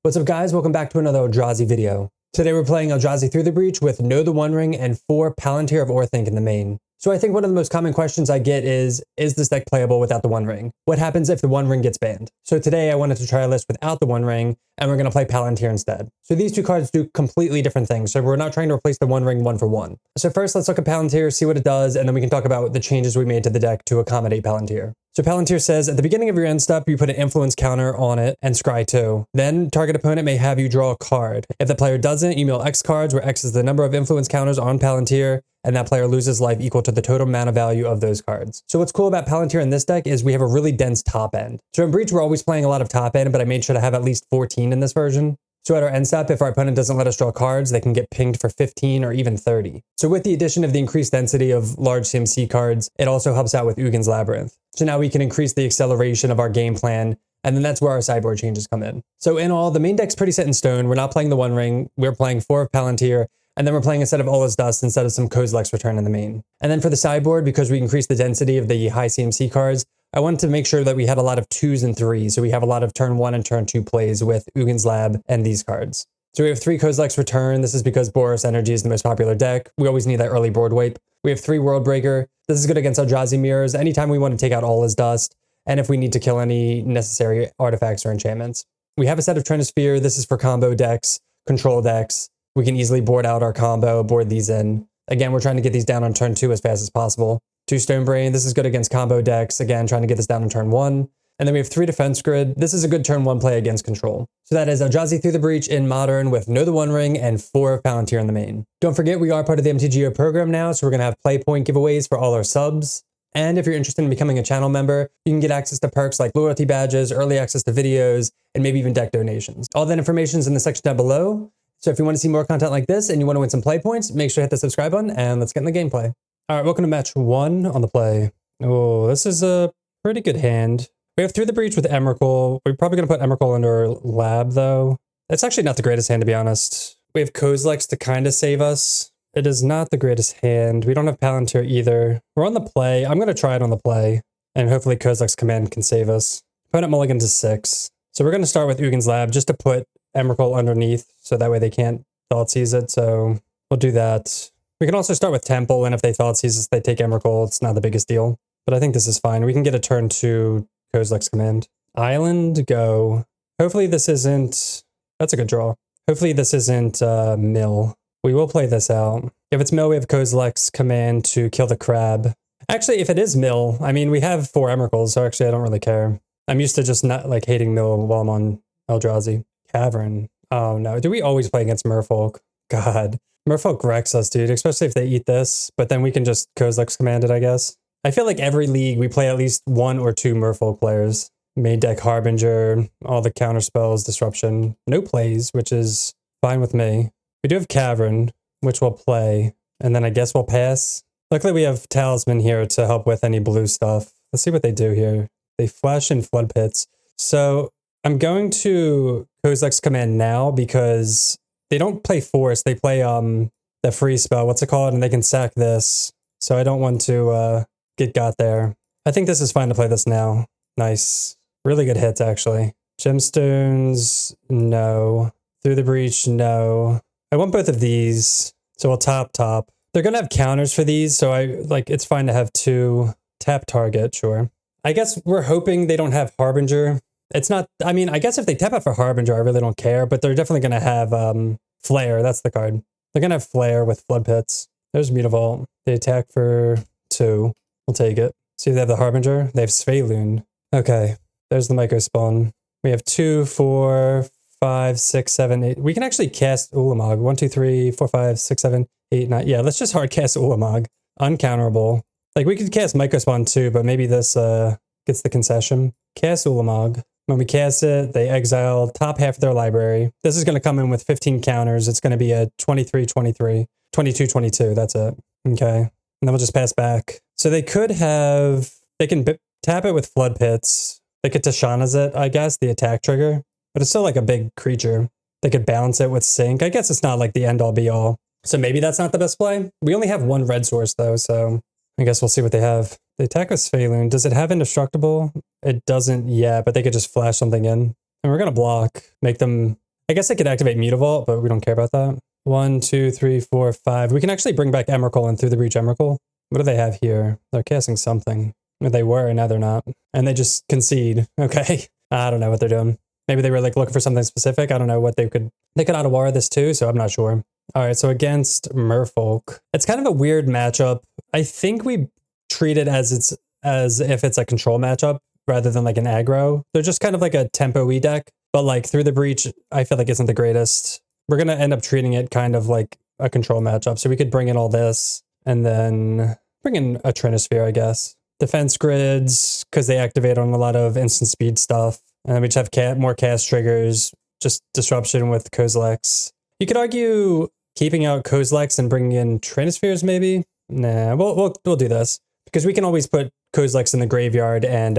What's up guys, welcome back to another Eldrazi video. Today we're playing Eldrazi Through the Breach with Know the One Ring and 4 Palantir of Orthanc in the main. So I think one of the most common questions I get is this deck playable without the One Ring? What happens if the One Ring gets banned? So today I wanted to try a list without the One Ring, and we're going to play Palantir instead. So these two cards do completely different things, so we're not trying to replace the One Ring one for one. So first let's look at Palantir, see what it does, and then we can talk about the changes we made to the deck to accommodate Palantir. So Palantir says, at the beginning of your end step, you put an influence counter on it and scry 2. Then target opponent may have you draw a card. If the player doesn't, you mill X cards, where X is the number of influence counters on Palantir, and that player loses life equal to the total mana value of those cards. So what's cool about Palantir in this deck is we have a really dense top end. So in Breach, we're always playing a lot of top end, but I made sure to have at least 14 in this version. So at our end step, if our opponent doesn't let us draw cards, they can get pinged for 15 or even 30. So with the addition of the increased density of large CMC cards, it also helps out with Ugin's Labyrinth. So now we can increase the acceleration of our game plan, and then that's where our sideboard changes come in. So in all, the main deck's pretty set in stone. We're not playing the One Ring, we're playing 4 of Palantir, and then we're playing a set of Ola's Dust instead of some Kozilek's Return in the main. And then for the sideboard, because we increased the density of the high CMC cards, I wanted to make sure that we had a lot of 2s and 3s, so we have a lot of turn 1 and turn 2 plays with Ugin's Lab and these cards. So we have 3 Kozilek's Return. This is because Boros Energy is the most popular deck. We always need that early board wipe. We have 3 World Breaker. This is good against Eldrazi Mirrors anytime we want to take out Ola's Dust, and if we need to kill any necessary artifacts or enchantments. We have a set of Trinosphere. This is for combo decks, control decks. We can easily board out our combo, board these in. Again, we're trying to get these down on turn 2 as fast as possible. 2 Stonebrain, this is good against combo decks. Again, trying to get this down on turn 1. And then we have 3 Defense Grid. This is a good turn 1 play against control. So that is Eldrazi Through the Breach in Modern with Know the One Ring and 4 of Palantir in the main. Don't forget, we are part of the MTG program now, so we're going to have play point giveaways for all our subs. And if you're interested in becoming a channel member, you can get access to perks like loyalty badges, early access to videos, and maybe even deck donations. All that information is in the section down below. So if you want to see more content like this and you want to win some play points, make sure to hit the subscribe button and let's get in the gameplay. All right, welcome to match 1 on the play. Oh, this is a pretty good hand. We have Through the Breach with Emrakul. We're probably going to put Emrakul under Lab, though. It's actually not the greatest hand, to be honest. We have Kozilek's to kind of save us. It is not the greatest hand. We don't have Palantir either. We're on the play. I'm going to try it on the play, and hopefully Kozilek's command can save us. Opponent mulligan to 6. So we're going to start with Ugin's Lab just to put Emrakul underneath, so that way they can't Thoughtseize it, so we'll do that. We can also start with Temple, and if they Thoughtseize us, they take Emrakul. It's not the biggest deal, but I think this is fine. We can get a turn 2 Kozilek's command. Island, go. Hopefully this isn't... That's a good draw. Hopefully this isn't Mill. We will play this out. If it's Mill, we have Kozilek's command to kill the crab. Actually, if it is Mill, I mean, we have 4 Emrakuls, so actually I don't really care. I'm used to just not like hating Mill while I'm on Eldrazi. Cavern. Oh no, do we always play against Merfolk? God. Merfolk wrecks us, dude, especially if they eat this, but then we can just Kozilek's command it, I guess. I feel like every league we play at least 1 or 2 Merfolk players. Main deck Harbinger, all the counter spells, disruption, no plays, which is fine with me. We do have Cavern, which we'll play, and then I guess we'll pass. Luckily we have Talisman here to help with any blue stuff. Let's see what they do here. They flash in Flood Pits. So I'm going to Kozilek's command now because they don't play Force. They play the free spell. What's it called? And they can sack this. So I don't want to get got there. I think this is fine to play this now. Nice. Really good hits, actually. Gemstones, no. Through the Breach, no. I want both of these. So we'll top. They're going to have counters for these. So it's fine to have 2. Tap target, sure. I guess we're hoping they don't have Harbinger. It's not, I mean, I guess if they tap out for Harbinger, I really don't care, but they're definitely going to have Flare. That's the card. They're going to have Flare with Flood Pits. There's Mutavault. They attack for 2. We'll take it. See, they have the Harbinger. They have Svaelund. Okay. There's the Myco Spawn. We have 2, 4, 5, 6, 7, 8. We can actually cast Ulamog. 1, 2, 3, 4, 5, 6, 7, 8, 9. Yeah, let's just hard cast Ulamog. Uncounterable. Like, we could cast Myco Spawn too, but maybe this gets the concession. Cast Ulamog. When we cast it, they exile top half of their library. This is going to come in with 15 counters. It's going to be a 23, 23, 22, 22. That's it. Okay. And then we'll just pass back. So they could have, they can tap it with Flood Pits. They could Tishana's it, I guess, the attack trigger. But it's still like a big creature. They could balance it with Sync. I guess it's not like the end all be all. So maybe that's not the best play. We only have 1 red source though, so I guess we'll see what they have. They attack with Svaelund. Does it have Indestructible? It doesn't yet, but they could just flash something in. And we're going to block, make them I guess I could activate Mutavault, but we don't care about that. 1, 2, 3, 4, 5. We can actually bring back Emrakul and Through the Breach Emrakul. What do they have here? They're casting something. They were, now they're not. And they just concede. Okay. I don't know what they're doing. Maybe they were like looking for something specific. I don't know what they could out of war this too, so I'm not sure. All right, so against Merfolk. It's kind of a weird matchup. I think we treat it as if it's a control matchup rather than like an aggro. They're just kind of like a tempo-y deck, but like Through the Breach, I feel like isn't the greatest. We're going to end up treating it kind of like a control matchup. So we could bring in all this and then bring in a Trinisphere, I guess. Defense grids, because they activate on a lot of instant speed stuff. And then we just have more cast triggers, just disruption with Kozilek's. You could argue keeping out Kozilek's and bringing in Trinispheres maybe. Nah, we'll do this because we can always put Kozilek's in the graveyard and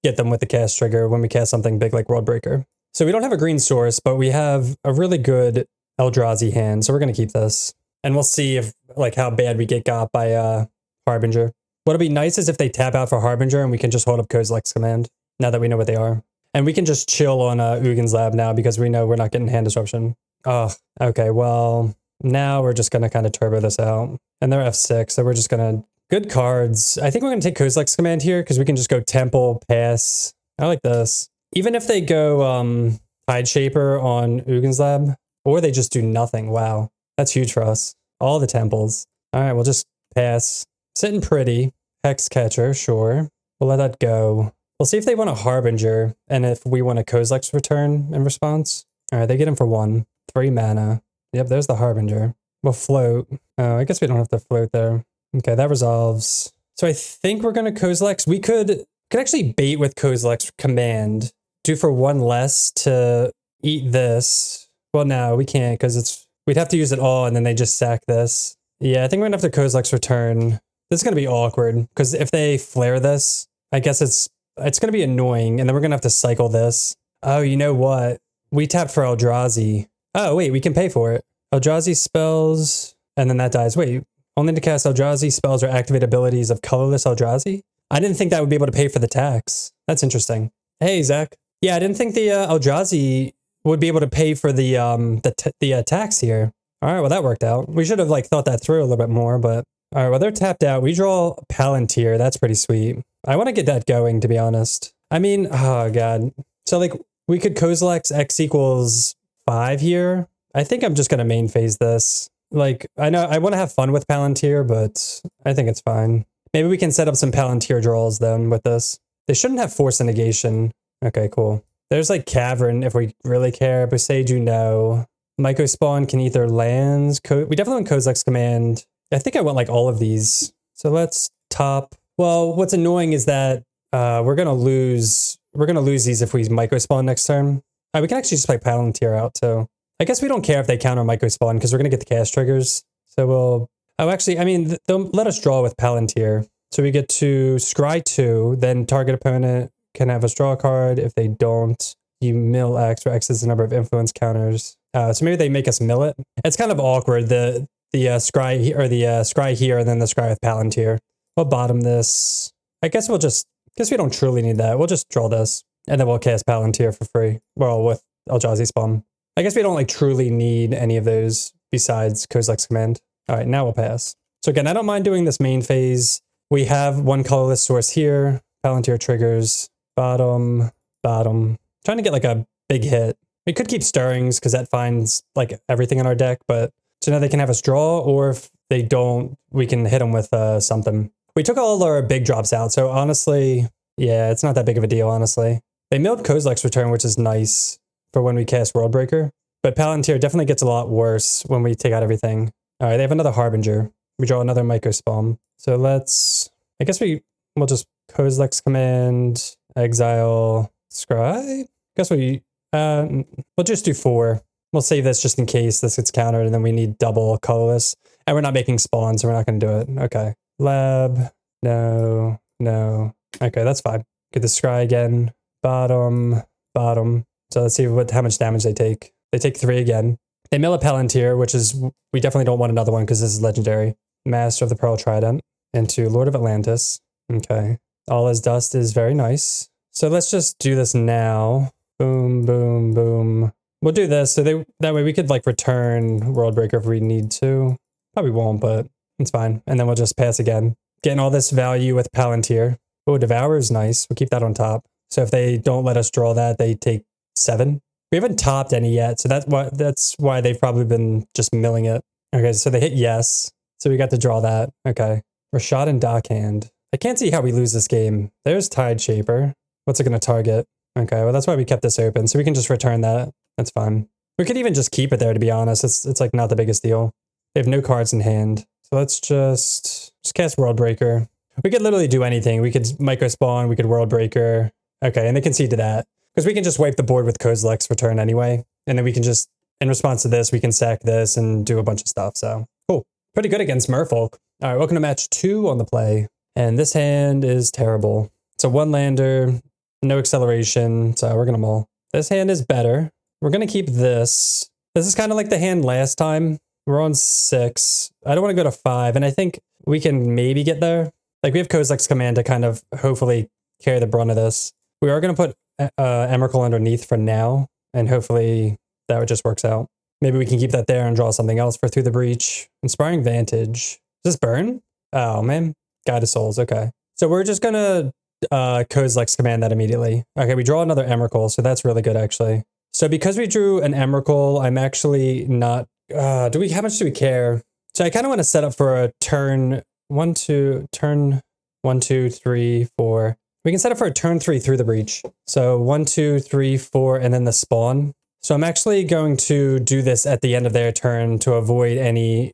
get them with the cast trigger when we cast something big like Worldbreaker. So we don't have a green source, but we have a really good Eldrazi hand, so we're gonna keep this. And we'll see if like how bad we get got by Harbinger. What'll be nice is if they tap out for Harbinger and we can just hold up Kozilek's command now that we know what they are. And we can just chill on Ugin's Lab now because we know we're not getting hand disruption. Oh, okay, well, now we're just gonna kind of turbo this out. And they're F6, so we're just gonna... Good cards. I think we're gonna take Kozilek's command here because we can just go Temple, pass. I like this. Even if they go Tide Shaper on Ugin's Lab, or they just do nothing. Wow, that's huge for us. All the temples. All right, we'll just pass. Sitting pretty. Hex Catcher, sure. We'll let that go. We'll see if they want a Harbinger, and if we want a Kozilek's return in response. All right, they get him for 1. 3 mana. Yep, there's the Harbinger. We'll float. Oh, I guess we don't have to float there. Okay, that resolves. So I think we're going to Kozilek's. We could actually bait with Kozilek's command. Do for 1 less to eat this. Well, no, we can't because we'd have to use it all and then they just sack this. Yeah, I think we're going to have to Kozilek's return. This is going to be awkward because if they flare this, I guess it's going to be annoying and then we're going to have to cycle this. Oh, you know what? We tapped for Eldrazi. Oh, wait, we can pay for it. Eldrazi spells, and then that dies. Wait, only to cast Eldrazi spells or activate abilities of colorless Eldrazi? I didn't think that would be able to pay for the tax. That's interesting. Hey, Zach. Yeah, I didn't think the Eldrazi would be able to pay for the tax here. All right, well, that worked out. We should have like thought that through a little bit more, but all right, well, they're tapped out. We draw Palantir. That's pretty sweet. I want to get that going, to be honest. I mean, oh, God. So, like, we could Kozilek's X equals 5 here. I think I'm just going to main phase this. Like, I know I want to have fun with Palantir, but I think it's fine. Maybe we can set up some Palantir draws then with this. They shouldn't have Force and Negation. Okay, cool. There's like Cavern if we really care. Boseiju, no. Myco Spawn can eat their lands. We definitely want Kozilek's command. I think I want like all of these. So let's top. Well, what's annoying is that we're gonna lose these if we Myco Spawn next turn. We can actually just play Palantir out too. I guess we don't care if they counter Myco Spawn because we're gonna get the cast triggers. So we'll... Oh, actually, I mean, they'll let us draw with Palantir. So we get to scry 2, then target opponent can have us draw a card. If they don't, you mill X, where X is the number of influence counters. So maybe they make us mill it. It's kind of awkward, the scry or the scry here and then the scry with Palantir. We'll bottom this. I guess we don't truly need that. We'll just draw this and then we'll cast Palantir for free. Well, with Eldrazi Spawn. I guess we don't like truly need any of those besides Kozilek's command. All right, now we'll pass. So again, I don't mind doing this main phase. We have 1 colorless source here. Palantir triggers. Bottom. Trying to get like a big hit. We could keep Stirrings because that finds like everything in our deck, but so now they can have us draw, or if they don't, we can hit them with something. We took all our big drops out, so honestly, yeah, it's not that big of a deal, honestly. They milled Kozilek's return, which is nice for when we cast Worldbreaker, but Palantir definitely gets a lot worse when we take out everything. All right, they have another Harbinger. We draw another Myco Spawn. So I guess we'll just Kozilek's command, exile, scry. I guess we'll just do 4. We'll save this just in case this gets countered and then we need double colorless. And we're not making spawns, so we're not going to do it. Okay. Lab. No. Okay, that's fine. Get the scry again. Bottom. So let's see how much damage they take. They take 3 again. They mill a Palantir, which is, we definitely don't want another one because this is legendary. Master of the Pearl Trident into Lord of Atlantis. Okay. All as dust is very nice. So let's just do this now. Boom. We'll do this so that way we could like return World Breaker if we need to. Probably won't, but it's fine. And then we'll just pass again. Getting all this value with Palantir. Oh, Devour is nice. We'll keep that on top. So if they don't let us draw that, they take 7. We haven't topped any yet, so that's why they've probably been just milling it. Okay, so they hit yes. So we got to draw that. Okay. Rashad and Dockhand. I can't see how we lose this game. There's Tide Shaper. What's it going to target? Okay, well, that's why we kept this open. So we can just return that. That's fine. We could even just keep it there, to be honest. It's like not the biggest deal. They have no cards in hand. So let's just cast World Breaker. We could literally do anything. We could micro spawn. We could World Breaker. Okay, and they concede to that. Because we can just wipe the board with Kozilek's return anyway. And then we can just, in response to this, we can sack this and do a bunch of stuff. So, cool. Pretty good against Merfolk. All right, welcome to match 2 on the play. And this hand is terrible. It's a 1-lander, no acceleration, so we're going to mull. This hand is better. We're going to keep this. This is kind of like the hand last time. We're on 6. I don't want to go to 5, and I think we can maybe get there. Like, we have Kozilek's command to kind of hopefully carry the brunt of this. We are going to put Emrakul underneath for now, and hopefully that just works out. Maybe we can keep that there and draw something else for Through the Breach. Inspiring Vantage. Does this burn? Oh, man. Guide of Souls, okay. So we're just going to Kozilek's command that immediately. Okay, we draw another Emrakul, so that's really good, actually. So because we drew an Emrakul, I'm actually not... how much do we care? So I kind of want to set up for a turn 1, 2, 3, 4. We can set up for a turn 3 Through the Breach. So 1, 2, 3, 4, and then the spawn. So I'm actually going to do this at the end of their turn to avoid any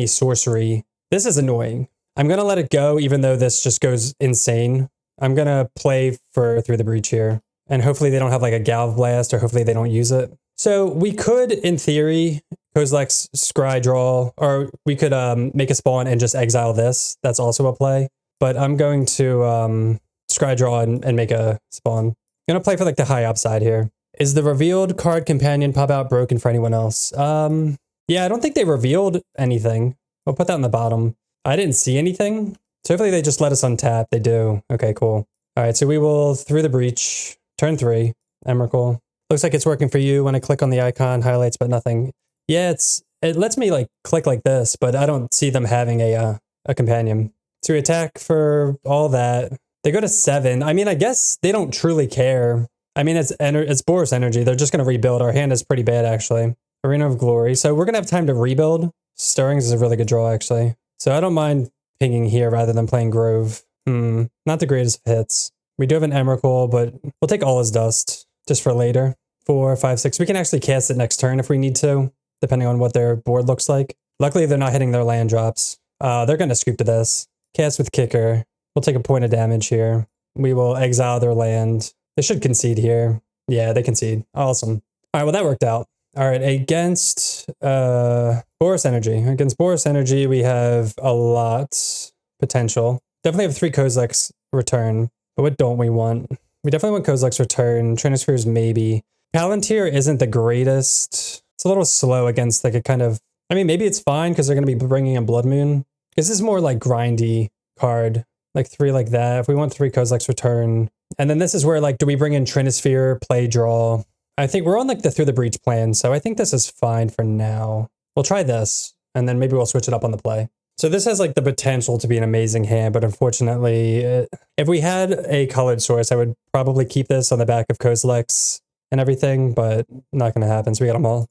sorcery. This is annoying. I'm going to let it go, even though this just goes insane. I'm going to play for Through the Breach here. And hopefully they don't have like a Galv Blast, or hopefully they don't use it. So we could, in theory, Kozilek's Scry draw, or we could make a spawn and just exile this. That's also a play. But I'm going to Scry draw and make a spawn. I'm going to play for like the high upside here. Is the revealed card companion pop out broken for anyone else? Yeah, I don't think they revealed anything. We'll put that on the bottom. I didn't see anything. So hopefully they just let us untap. They do. Okay, cool. All right, so we will Through the Breach. Turn 3. Emrakul. Looks like it's working for you when I click on the icon, highlights, but nothing. Yeah, it lets me like click like this, but I don't see them having a companion. So we attack for all that. They go to 7. I mean, I guess they don't truly care. I mean, it's Boros energy. They're just going to rebuild. Our hand is pretty bad, actually. Arena of Glory. So we're going to have time to rebuild. Stirrings is a really good draw, actually. So I don't mind pinging here rather than playing Grove. Not the greatest of hits. We do have an Emrakul, but we'll take all his dust just for later. 4, 5, 6. We can actually cast it next turn if we need to, depending on what their board looks like. Luckily, they're not hitting their land drops. They're going to scoop to this. Cast with Kicker. We'll take a point of damage here. We will exile their land. They should concede here. Yeah, they concede. Awesome. All right, well, that worked out. All right, against Boros Energy. Against Boros Energy, we have a lot potential. Definitely have 3 Kozilek's return. But what don't we want? We definitely want Kozilek's return. Transfers maybe. Palantir isn't the greatest. It's a little slow against like a kind of... I mean, maybe it's fine because they're going to be bringing in Blood Moon. This is more like grindy card. Like 3 like that. If we want 3 Kozilek's return. And then this is where like, do we bring in Trinisphere, play, draw? I think we're on like the Through the Breach plan. So I think this is fine for now. We'll try this. And then maybe we'll switch it up on the play. So this has like the potential to be an amazing hand, but unfortunately, if we had a colored source, I would probably keep this on the back of Kozilek's and everything, but not going to happen. So we got them all.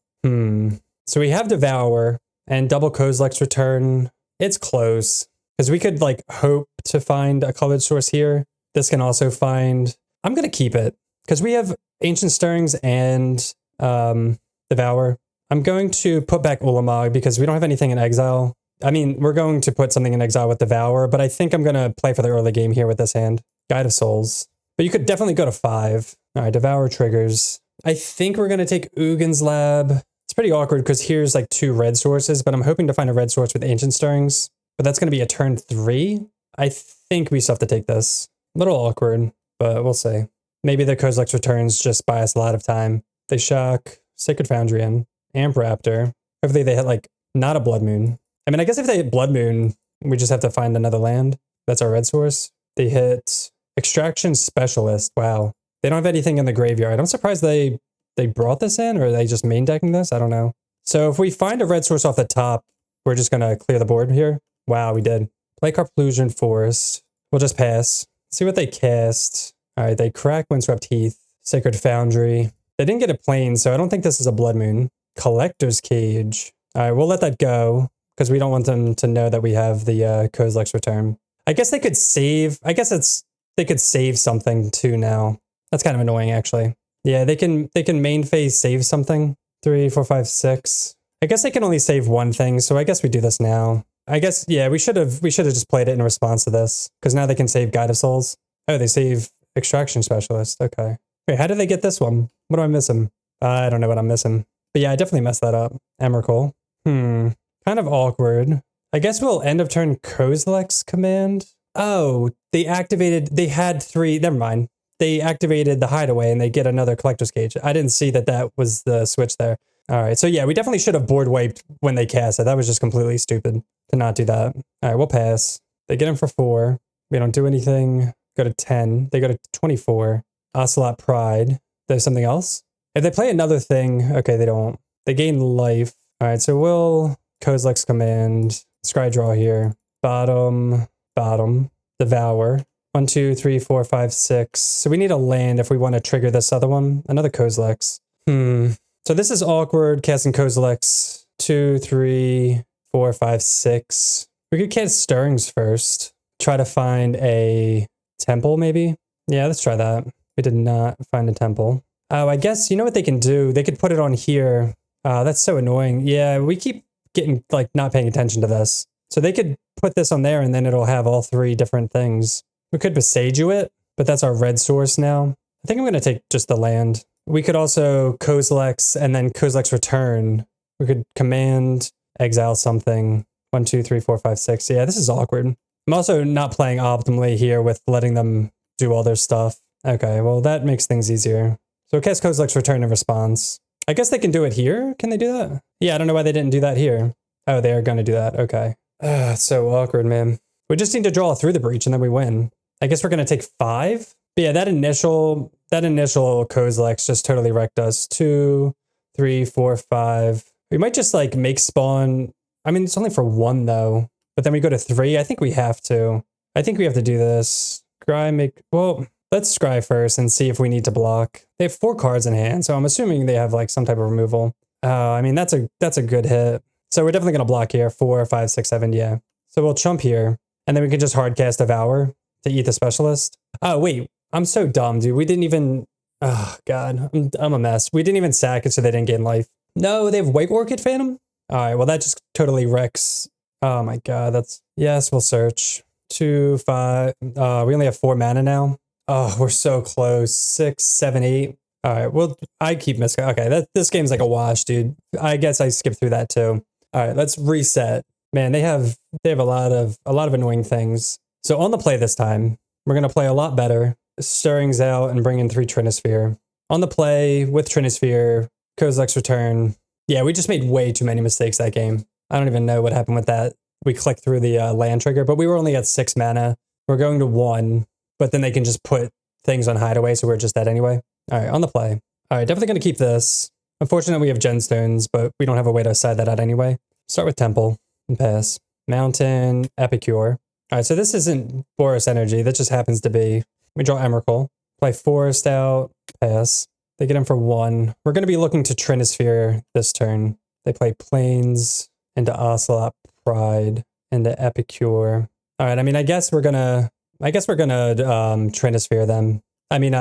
So we have Devour and double Kozilek's return. It's close because we could like hope to find a colored source here. This can also find... I'm going to keep it because we have Ancient Stirrings and Devour. I'm going to put back Ulamog because we don't have anything in exile. I mean, we're going to put something in exile with Devour, but I think I'm going to play for the early game here with this hand. Guide of Souls. But you could definitely go to 5. All right, Devour triggers. I think we're going to take Ugin's Lab. It's pretty awkward because here's like 2 red sources, but I'm hoping to find a red source with Ancient Stirrings. But that's going to be a turn 3. I think we still have to take this. A little awkward, but we'll see. Maybe the Kozilek's returns just buy us a lot of time. They shock Sacred Foundry in. Amp Raptor. Hopefully they hit like not a Blood Moon. I mean, I guess if they hit Blood Moon, we just have to find another land. That's our red source. They hit Extraction Specialist. Wow. They don't have anything in the graveyard. I'm surprised they brought this in, or are they just main decking this? I don't know. So if we find a red source off the top, we're just going to clear the board here. Wow, we did. Play Carplusion Forest. We'll just pass. See what they cast. All right, they crack Windswept Heath. Sacred Foundry. They didn't get a plane, so I don't think this is a Blood Moon. Collector's Cage. All right, we'll let that go because we don't want them to know that we have the Kozilek's Return. I guess they could save. I guess they could save something too now. That's kind of annoying, actually. Yeah, they can main phase save something. 3, 4, 5, 6. I guess they can only save one thing, so I guess we do this now. I guess, yeah, we should have just played it in response to this, because now they can save Guide of Souls. Oh, they save Extraction Specialist. Okay. Wait, how did they get this one? What am I missing? I don't know what I'm missing. But yeah, I definitely messed that up. Emrakul. Kind of awkward. I guess we'll end of turn Kozilek's command. Oh, they had 3, never mind. They activated the Hideaway and they get another Collector's Cage. I didn't see that was the switch there. All right, so yeah, we definitely should have board wiped when they cast it. That was just completely stupid to not do that. All right, we'll pass. They get him for 4. We don't do anything. Go to 10. They go to 24. Ocelot Pride. There's something else? If they play another thing, okay, they don't. They gain life. All right, so we'll Kozilek's Command. Scry draw here. Bottom. Devour. 1, 2, 3, 4, 5, 6. So we need a land if we want to trigger this other one. Another Kozilek's. So this is awkward, casting Kozilek's. 2, 3, 4, 5, 6. We could cast Stirrings first. Try to find a temple, maybe? Yeah, let's try that. We did not find a temple. Oh, I guess, you know what they can do? They could put it on here. That's so annoying. Yeah, we keep getting, like, not paying attention to this. So they could put this on there and then it'll have all 3 different things. We could Besaju it, but that's our red source now. I think I'm going to take just the land. We could also Kozilek's and then Kozilek's Return. We could command, exile something. 1, 2, 3, 4, 5, 6. Yeah, this is awkward. I'm also not playing optimally here with letting them do all their stuff. Okay, well, that makes things easier. So cast Kozilek's Return in response. I guess they can do it here. Can they do that? Yeah, I don't know why they didn't do that here. Oh, they are going to do that. Okay. It's so awkward, man. We just need to draw through the breach and then we win. I guess we're going to take 5. But yeah, that initial Kozilek's just totally wrecked us. 2, 3, 4, 5. We might just like make spawn. I mean, it's only for 1 though. But then we go to 3. I think we have to. I think we have to do this. Well, let's scry first and see if we need to block. They have 4 cards in hand, so I'm assuming they have like some type of removal. I mean, that's a good hit. So we're definitely going to block here. 4, 5, 6, 7, yeah. So we'll chump here. And then we can just hardcast Devour to eat the Specialist. Oh, wait. I'm so dumb, dude. We didn't even... Oh, God. I'm a mess. We didn't even sack it so they didn't gain life. No, they have White Orchid Phantom? All right, well, that just totally wrecks. Oh, my God. Yes, we'll search. 2, 5... we only have 4 mana now. Oh, we're so close. 6, 7, 8. All right, well, I keep missing. Okay, this game's like a wash, dude. I guess I skipped through that, too. All right, let's reset. Man, they have a lot of annoying things. So on the play this time, we're going to play a lot better. Stirrings out and bring in 3 Trinisphere. On the play with Trinisphere, Kozilek's Return. Yeah, we just made way too many mistakes that game. I don't even know what happened with that. We clicked through the land trigger, but we were only at 6 mana. We're going to 1, but then they can just put things on Hideaway, so we're just dead anyway. All right, on the play. All right, definitely going to keep this. Unfortunately, we have Gemstones, but we don't have a way to side that out anyway. Start with Temple and pass. Mountain, Epicure. All right, so this isn't Boros energy. That just happens to be. We draw Emrakul. Play Forest out, pass. They get him for 1. We're going to be looking to Trinisphere this turn. They play Plains into Ocelot Pride into Epicure. All right, I mean, I guess we're gonna Trinisphere them. I mean,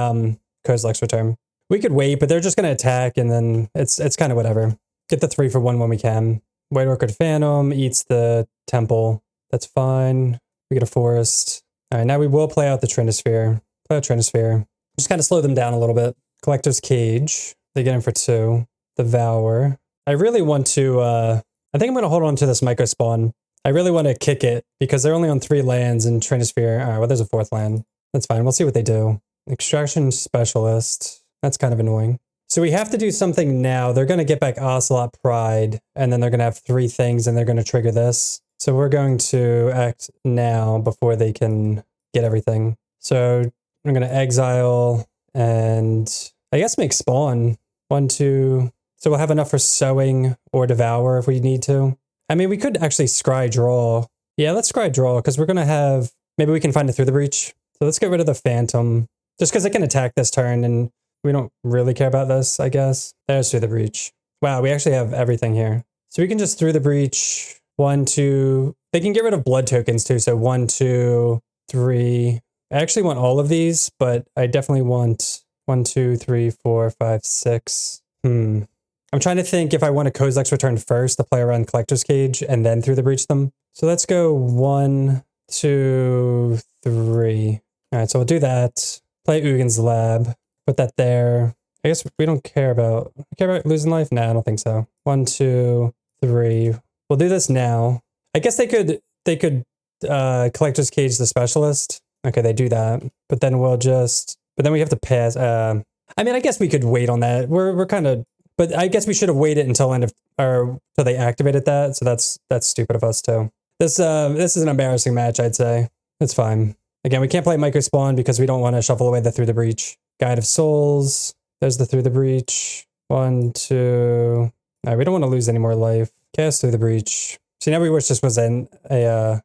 Kozilek's Return. We could wait, but they're just gonna attack, and then it's kind of whatever. Get the 3 for 1 when we can. White Orchid Phantom eats the Temple. That's fine. We get a Forest. All right, now we will play out the Trinisphere. Play out Trinisphere. Just kind of slow them down a little bit. Collector's Cage. They get in for 2. Devour. I really want to, I think I'm going to hold on to this Myco Spawn. I really want to kick it because they're only on 3 lands in Trinisphere. All right, well, there's a 4th land. That's fine. We'll see what they do. Extraction Specialist. That's kind of annoying. So we have to do something now. They're going to get back Ocelot Pride, and then they're going to have 3 things, and they're going to trigger this. So we're going to act now before they can get everything. So I'm going to exile and I guess make spawn. 1, 2. So we'll have enough for sowing or devour if we need to. I mean, we could actually scry draw. Yeah, let's scry draw because we're going to have, maybe we can find it through the breach. So let's get rid of the phantom just because it can attack this turn and we don't really care about this, I guess. There's through the breach. Wow, we actually have everything here. So we can just through the breach. 1, 2. They can get rid of blood tokens too. So 1, 2, 3. I actually want all of these, but I definitely want 1, 2, 3, 4, 5, 6. I'm trying to think if I want a Kozilek's Return first to play around Collector's Cage and then through the breach them. So let's go 1, 2, 3. All right, so we'll do that. Play Ugin's Lab. Put that there. I guess we don't care about losing life? Nah, I don't think so. 1, 2, 3. We'll do this now. I guess they could Collector's Cage the Specialist. Okay, they do that. But then we have to pass. I mean, I guess we could wait on that. We're kind of, but I guess we should have waited until till they activated that. So that's stupid of us too. This is an embarrassing match, I'd say. It's fine. Again, we can't play Micro Spawn because we don't want to shuffle away the Through the Breach. Guide of Souls. There's the Through the Breach. 1, 2. All right, we don't want to lose any more life. Cast Through the Breach. See, now we wish this was yeah,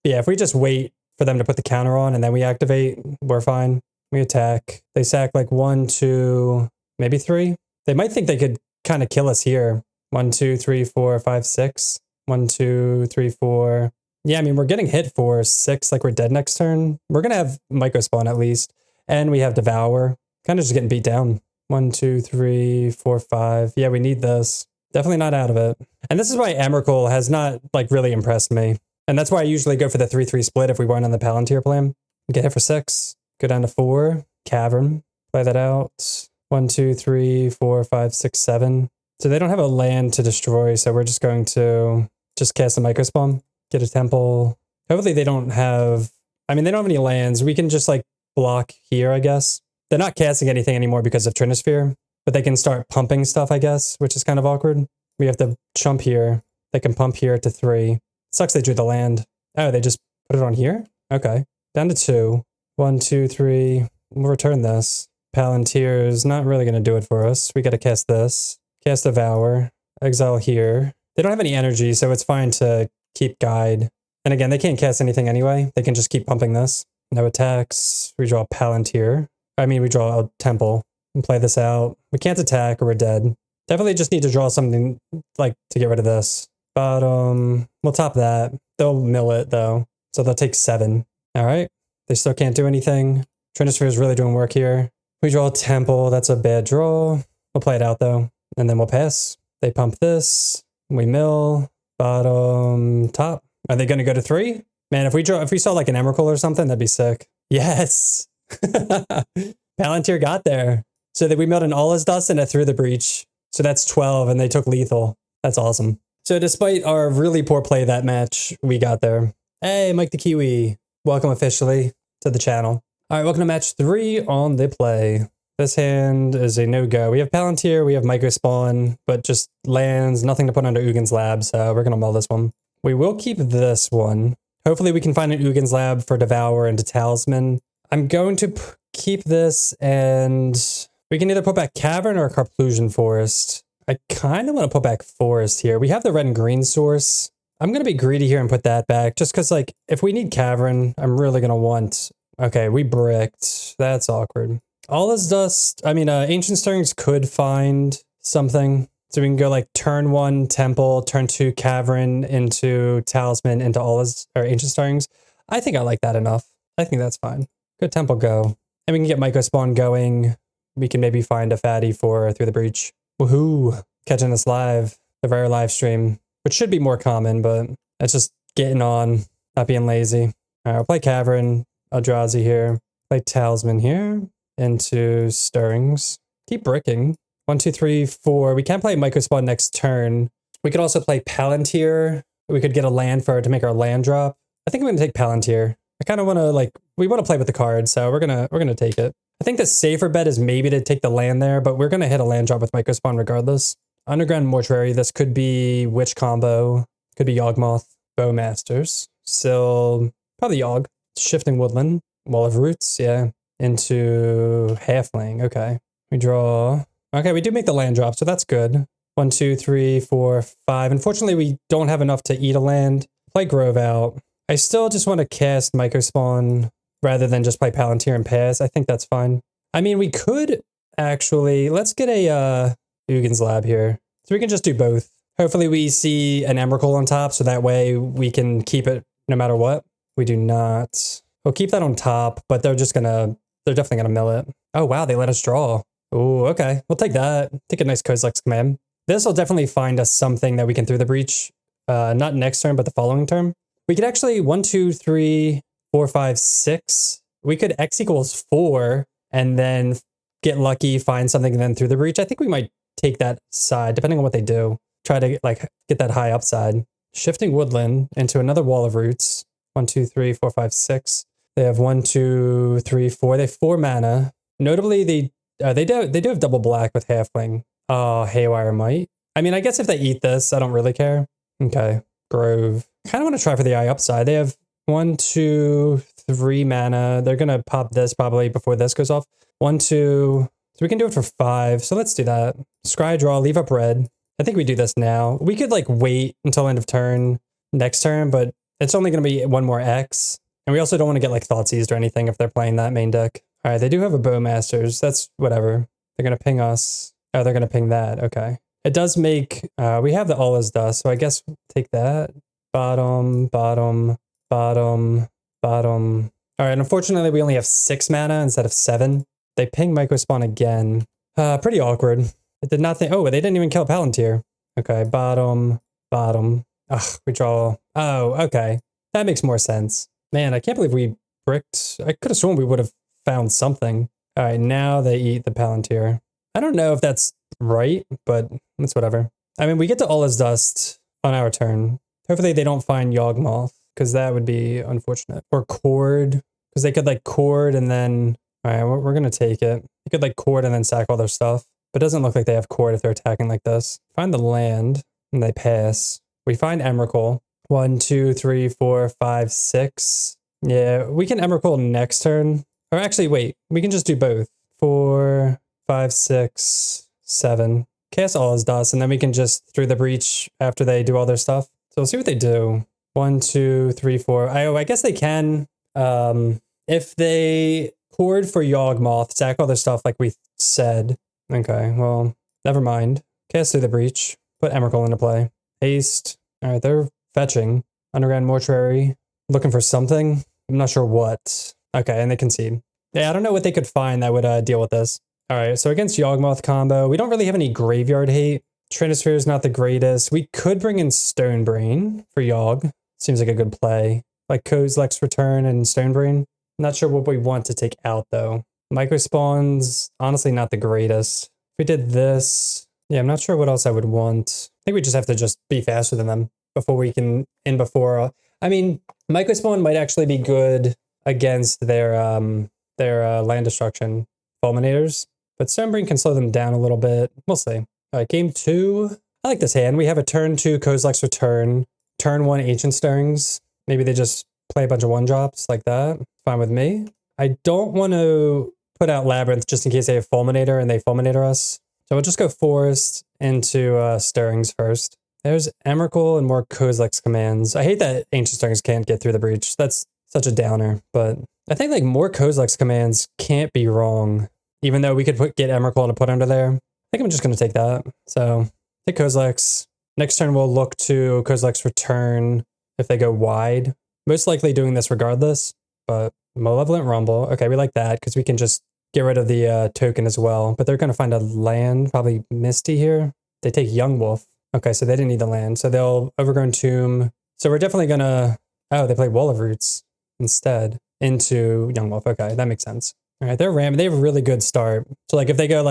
if we just wait for them to put the counter on and then we activate, we're fine. We attack. They sack like 1, 2, maybe 3. They might think they could kind of kill us here. 1, 2, 3, 4, 5, 6. 1, 2, 3, 4. Yeah, I mean, we're getting hit for 6, like we're dead next turn. We're going to have Micro Spawn at least. And we have Devour. Kind of just getting beat down. 1, 2, 3, 4, 5. Yeah, we need this. Definitely not out of it. And this is why Emrakul has not like really impressed me. And that's why I usually go for the 3-3 split if we weren't on the Palantir plan. Get hit for 6. Go down to 4. Cavern. Play that out. 1, 2, 3, 4, 5, 6, 7. So they don't have a land to destroy, so we're just going to just cast a Micro Spawn. Get a temple. Hopefully they don't have, I mean, they don't have any lands. We can just like block here, I guess. They're not casting anything anymore because of Trinisphere, but they can start pumping stuff, I guess, which is kind of awkward. We have to chump here. They can pump here to 3. Sucks they drew the land. Oh, they just put it on here? Okay. Down to 2. 1, 2, 3. We'll return this. Palantir is not really going to do it for us. We got to cast this. Cast Devour. Exile here. They don't have any energy, so it's fine to keep Guide. And again, they can't cast anything anyway. They can just keep pumping this. No attacks. We draw a Palantir. I mean, we draw a Temple and play this out. We can't attack or we're dead. Definitely just need to draw something like to get rid of this. Bottom. We'll top that. They'll mill it though. So they'll take 7. All right. They still can't do anything. Trinisphere is really doing work here. We draw a Temple. That's a bad draw. We'll play it out though. And then we'll pass. They pump this. We mill. Bottom. Top. Are they going to go to 3? Man, if we saw like an Emrakul or something, that'd be sick. Yes. Palantir got there. So that we milled an All Is Dust and a Through the Breach. So that's 12 and they took lethal. That's awesome. So despite our really poor play that match, we got there. Hey, Mike the Kiwi. Welcome officially to the channel. All right, welcome to match 3 on the play. This hand is a no-go. We have Palantir, we have Micro Spawn, but just lands, nothing to put under Ugin's Lab, so we're going to mull this one. We will keep this one. Hopefully we can find an Ugin's Lab for Devour into Talisman. I'm going to keep this, and we can either put back Cavern or Carplusion Forest. I kind of want to put back Forest here. We have the red and green source. I'm going to be greedy here and put that back, just because, like, if we need Cavern, I'm really going to want... Okay, we bricked. That's awkward. All Is Dust, I mean, Ancient Stirrings could find something. So we can go like turn 1 Temple, turn 2 Cavern into Talisman into Ancient Stirrings. I think I like that enough. I think that's fine. Good Temple go. And we can get Micro Spawn going. We can maybe find a fatty for Through the Breach. Woohoo! Catching us live, the rare live stream, which should be more common, but it's just getting on, not being lazy. All right, I'll play Cavern, Eldrazi here, play Talisman here. Into Stirrings. Keep bricking. 1, 2, 3, 4. We can't play Micro Spawn next turn. We could also play Palantir. We could get a land to make our land drop. I think I'm gonna take Palantir. I kind of want to we want to play with the card, so we're gonna take it. I think the safer bet is maybe to take the land there, but we're gonna hit a land drop with Micro Spawn regardless. Underground Mortuary. This could be Witch combo. Could be Yawgmoth. Bowmasters. Still probably Yawg. Shifting Woodland. Wall of Roots. Yeah. into halfling. Okay. We draw. Okay, we do make the land drop, so that's good. 1, 2, 3, 4, 5. Unfortunately, we don't have enough to eat a land. Play Grove out. I still just want to cast Microspawn rather than just play Palantir and pass. I think that's fine. I mean, we could actually, let's get a Ugin's Lab here. So we can just do both. Hopefully we see an Emrakul on top, so that way we can keep it no matter what. We do not. We'll keep that on top, but they're definitely gonna mill it. Oh wow, they let us draw. Oh, okay. We'll take that. Take a nice Kozilek's Command. This will definitely find us something that we can through the breach. Not next turn, but the following turn. We could actually 1, 2, 3, 4, 5, 6. We could X equals 4 and then get lucky, find something, and then through the breach. I think we might take that side, depending on what they do. Try to get that high upside. Shifting Woodland into another Wall of Roots. 1, 2, 3, 4, 5, 6. They have 1, 2, 3, 4. They have 4 mana. Notably, they do have double black with Halfling. Oh, Haywire might. I mean, I guess if they eat this, I don't really care. Okay, Grove. Kind of want to try for the eye upside. They have 1, 2, 3 mana. They're gonna pop this probably before this goes off. 1, 2. So we can do it for 5. So let's do that. Scry draw, leave up red. I think we do this now. We could wait until end of turn next turn, but it's only going to be 1 more X. And we also don't want to get Thoughtseize or anything if they're playing that main deck. All right, they do have a Bowmasters. That's whatever. They're going to ping us. Oh, they're going to ping that. Okay. It does make, we have the All Is Dust, so I guess take that. Bottom, bottom, bottom, bottom. All right, unfortunately, we only have 6 mana instead of 7. They ping Microspawn again. Pretty awkward. It did not think, oh, they didn't even kill Palantir. Okay, bottom, bottom. Ugh, we draw. Oh, okay. That makes more sense. Man, I can't believe we bricked. I could have sworn we would have found something. All right, now they eat the Palantir. I don't know if that's right, but it's whatever. I mean, we get to All Is Dust on our turn. Hopefully they don't find Yawgmoth, because that would be unfortunate. Or Cord, because they could Cord and then, all right, we're going to take it. They could Cord and then sack all their stuff. But it doesn't look like they have Cord if they're attacking like this. Find the land, and they pass. We find Emrakul. 1, 2, 3, 4, 5, 6. Yeah, we can Emrakul next turn. Or actually, wait. We can just do both. 4, 5, 6, 7. Cast All Is Dust, and then we can just through the breach after they do all their stuff. So we'll see what they do. 1, 2, 3, 4. I guess they can. If they Cord for Yawgmoth, sack all their stuff like we said. Okay, well, never mind. Cast through the breach. Put Emrakul into play. Haste. All right, they're fetching. Underground Mortuary. Looking for something. I'm not sure what. Okay, and they concede. Yeah, I don't know what they could find that would deal with this. All right, so against Yawgmoth combo, we don't really have any graveyard hate. Trinisphere is not the greatest. We could bring in Stonebrain for Yawg. Seems like a good play. Kozilek's Return and Stonebrain. Not sure what we want to take out, though. Microspawns, honestly not the greatest. If we did this, yeah, I'm not sure what else I would want. I think we just have to just be faster than them before we can, I mean, Microspawn might actually be good against their land destruction fulminators, but Stonebrain can slow them down a little bit. We'll see. All right, game 2. I like this hand. We have a turn 2 Kozilek's Return, turn 1 Ancient Stirrings. Maybe they just play a bunch of 1-drops like that. Fine with me. I don't want to put out Labyrinth just in case they have Fulminator and they Fulminator us. So we'll just go Forest into Stirrings first. There's Emrakul and more Kozilek's commands. I hate that Ancient Stirrings can't get through the breach. That's such a downer, but I think more Kozilek's commands can't be wrong. Even though we could get Emrakul to put under there. I think I'm just going to take that. So take Kozilek's. Next turn we'll look to Kozilek's Return if they go wide. Most likely doing this regardless, but Malevolent Rumble. Okay, we like that because we can just get rid of the token as well. But they're going to find a land, probably Misty here. They take Yawgmoth. Okay, so they didn't need the land. So they'll Overgrown Tomb. So we're definitely going to... Oh, they play Wall of Roots instead into Yawgmoth. Okay, that makes sense. All right, they're ramming. They have a really good start. So if they go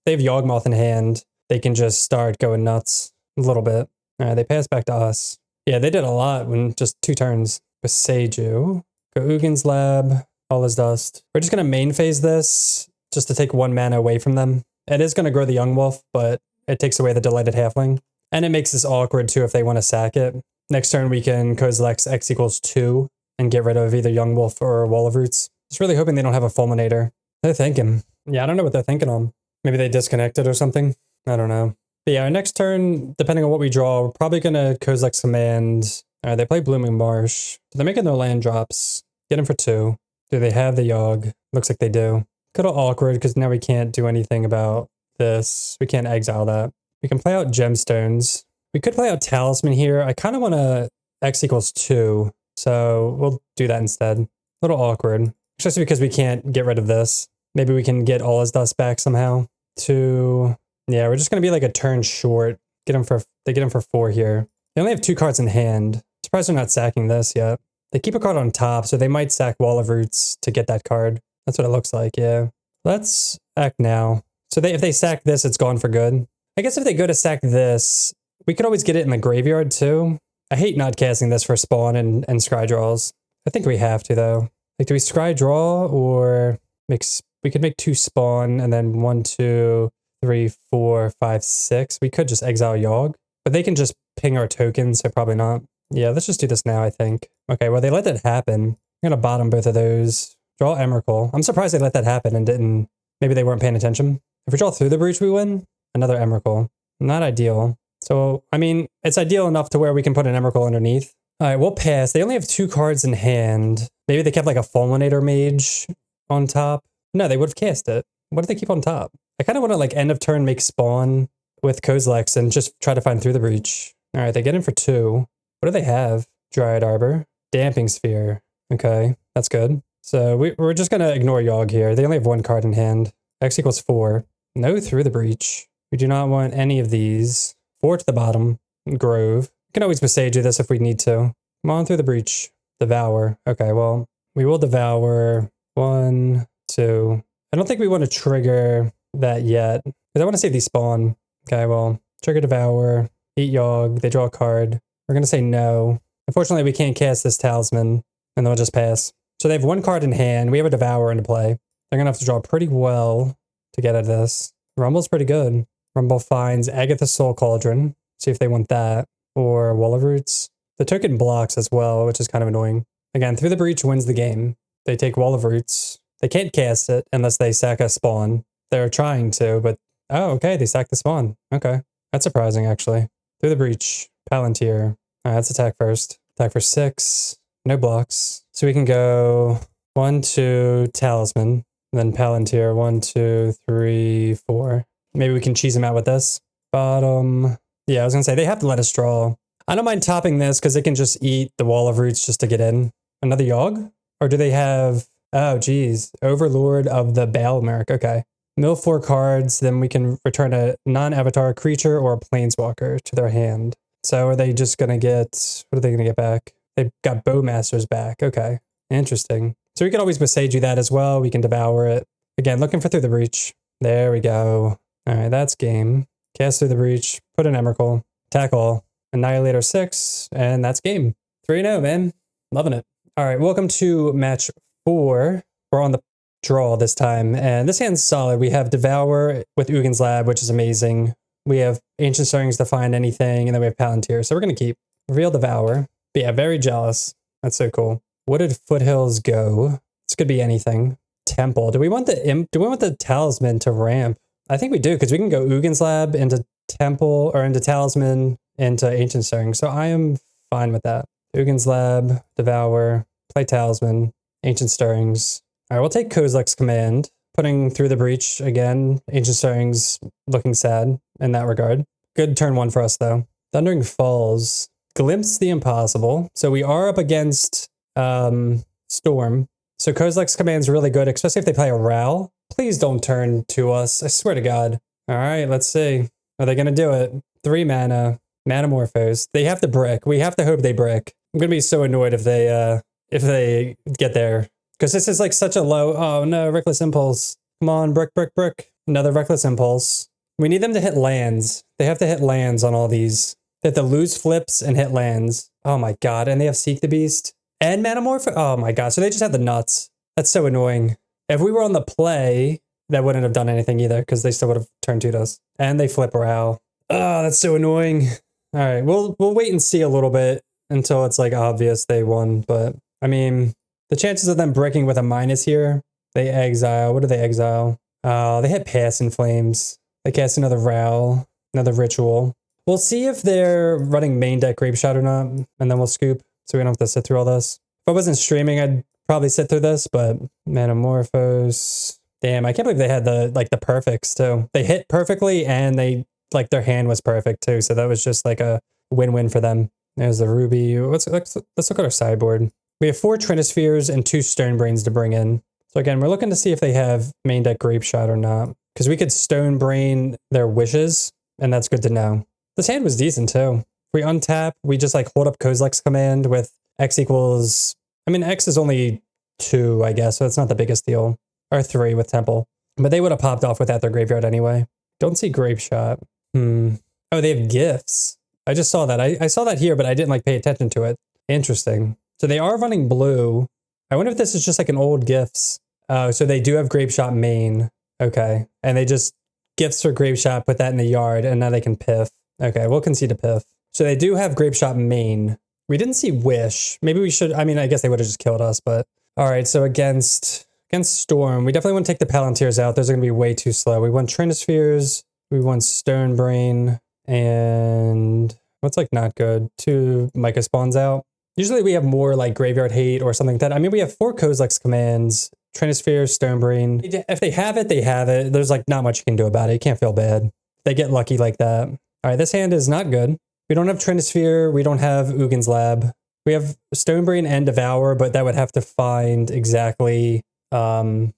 they have Yawgmoth in hand, they can just start going nuts a little bit. All right, they pass back to us. Yeah, they did a lot when just 2 turns. With Seiju. Go Ugin's Lab, All Is Dust. We're just going to main phase this just to take 1 mana away from them. It is going to grow the Yawgmoth, but it takes away the Delighted Halfling. And it makes this awkward too if they want to sack it. Next turn we can Kozilek's X equals 2 and get rid of either Yawgmoth or Wall of Roots. Just really hoping they don't have a Fulminator. They're thinking. Yeah, I don't know what they're thinking on. Maybe they disconnected or something. I don't know. But yeah, our next turn, depending on what we draw, we're probably going to Kozilek's Command. All right, they play Blooming Marsh. They're making their land drops. Get them for 2. Do they have the Yawg? Looks like they do. Kind of awkward because now we can't do anything about this. We can't exile that. We can play out Gemstones. We could play out Talisman here. I kind of want to X equals 2. So we'll do that instead. A little awkward. Especially because we can't get rid of this. Maybe we can get all his dust back somehow. 2. Yeah, we're just going to be like a turn short. They get him for 4 here. They only have 2 cards in hand. Surprised they're not sacking this yet. They keep a card on top, so they might sack Wall of Roots to get that card. That's what it looks like, yeah. Let's act now. So if they sack this, it's gone for good. I guess if they go to sack this, we could always get it in the graveyard too. I hate not casting this for spawn and scry draws. I think we have to though. Like, do we scry draw or we could make 2 spawn and then 1, 2, 3, 4, 5, 6. We could just exile Yawg, but they can just ping our tokens, so probably not. Yeah, let's just do this now, I think. Okay, well, they let that happen. I'm going to bottom both of those. Draw Emrakul. I'm surprised they let that happen and didn't. Maybe they weren't paying attention. If we draw through the breach, we win. Another Emrakul. Not ideal. So, I mean, it's ideal enough to where we can put an Emrakul underneath. All right, we'll pass. They only have 2 cards in hand. Maybe they kept like a Fulminator Mage on top. No, they would have cast it. What did they keep on top? I kind of want to like end of turn make spawn with Kozilek's and just try to find through the breach. All right, they get in for 2. What do they have? Dryad Arbor. Damping Sphere. Okay, that's good. So we're just going to ignore Yawg here. They only have 1 card in hand. X equals 4. No through the breach. We do not want any of these. 4 to the bottom. Grove. We can always Besage this if we need to. Come on through the breach. Devour. Okay, well, we will Devour. 1, 2. I don't think we want to trigger that yet, because I want to save these spawn. Okay, well, trigger Devour. Eat Yawg. They draw a card. We're going to say no. Unfortunately, we can't cast this Talisman, and they'll just pass. So they have 1 card in hand. We have a Devour into play. They're going to have to draw pretty well to get at this. Rumble's pretty good. Rumble finds Agatha's Soul Cauldron. See if they want that. Or Wall of Roots. The token blocks as well, which is kind of annoying. Again, through the breach wins the game. They take Wall of Roots. They can't cast it unless they sack a spawn. They're trying to, but... Oh, okay, they sack the spawn. Okay. That's surprising, actually. Through the breach. Palantir. All right, let's attack first. Attack for 6. No blocks. So we can go 1, 2, Talisman. Then Palantir. 1, 2, 3, 4. Maybe we can cheese them out with this. Bottom. Yeah, I was going to say, they have to let us draw. I don't mind topping this because they can just eat the Wall of Roots just to get in. Another Yawg? Or do they have... Oh, geez. Overlord of the Balmerk. Okay. Mill 4 cards, then we can return a non-avatar creature or a planeswalker to their hand. So are they just going to get... What are they going to get back? They've got Bowmasters back. Okay. Interesting. So we can always Besage that as well. We can Devour it. Again, looking for Through the Breach. There we go. All right, that's game. Cast Through the Breach. Put an Emrakul. Attack all. Annihilator 6. And that's game. 3-0, man. Loving it. All right, welcome to match 4. We're on the draw this time. And this hand's solid. We have Devour with Ugin's Lab, which is amazing. We have Ancient Stirrings to find anything. And then we have Palantir. So we're going to keep Reveal Devour. But yeah, very jealous. That's so cool. Wooded Foothills go. This could be anything. Temple. Do we want the Talisman to ramp? I think we do, because we can go Ugin's Lab into Temple, or into Talisman, into Ancient Stirring. So I am fine with that. Ugin's Lab, Devour, play Talisman, Ancient Stirrings. All right, we'll take Kozilek's Command. Putting Through the Breach again. Ancient Stirrings looking sad in that regard. Good turn 1 for us, though. Thundering Falls. Glimpse the Impossible. So we are up against Storm. So Kozilek's Command's really good, especially if they play a Ral. Please don't turn to us. I swear to God. All right, let's see. Are they going to do it? 3 mana. Manamorphose. They have to brick. We have to hope they brick. I'm going to be so annoyed if they get there. Because this is like such a low... Oh no, Reckless Impulse. Come on, brick, brick, brick. Another Reckless Impulse. We need them to hit lands. They have to hit lands on all these. They have to lose flips and hit lands. Oh my God. And they have Seek the Beast. And Manamorph. Oh my God. So they just have the nuts. That's so annoying. If we were on the play, that wouldn't have done anything either, because they still would have turn 2'd us. And they flip Ral. Oh, that's so annoying. All right. We'll wait and see a little bit until it's like obvious they won. But I mean, the chances of them breaking with a minus here They exile. What do they exile? They hit Pass in Flames. They cast another Ral, another Ritual. We'll see if they're running main deck Grapeshot or not, and then we'll scoop, so we don't have to sit through all this. If I wasn't streaming, I'd probably sit through this, but Manamorphose. Damn, I can't believe they had the perfects too. They hit perfectly, and they their hand was perfect too, so that was just like a win-win for them. There's the Ruby. Let's look at our sideboard. We have 4 Trinispheres and 2 Stonebrains to bring in. So again, we're looking to see if they have main deck Grapeshot or not, because we could Stonebrain their wishes, and that's good to know. This hand was decent too. If we untap, we just hold up Kozilek's command with X equals, I mean, X is only 2, I guess, so it's not the biggest deal. Or 3 with Temple. But they would have popped off without their graveyard anyway. Don't see Grapeshot. Oh, they have gifts. I just saw that. I saw that here, but I didn't pay attention to it. Interesting. So they are running blue. I wonder if this is just an old gifts. Oh, so they do have Grapeshot main. Okay. And they just gifts for Grapeshot, put that in the yard, and now they can piff. Okay, we'll concede a piff. So they do have Grapeshot main. We didn't see Wish. Maybe we should, I mean, I guess they would have just killed us, but all right, so against Storm, we definitely want to take the Palantirs out. Those are going to be way too slow. We want Trinispheres, we want Stonebrain, and what's not good? 2 Micah Spawns out. Usually we have more Graveyard Hate or something like that. I mean, we have 4 Kozilek's commands, Trinisphere, Stonebrain. If they have it, they have it. There's not much you can do about it. You can't feel bad. They get lucky like that. All right, this hand is not good. We don't have Trinisphere. We don't have Ugin's Lab. We have Stonebrain and Devour, but that would have to find exactly. How's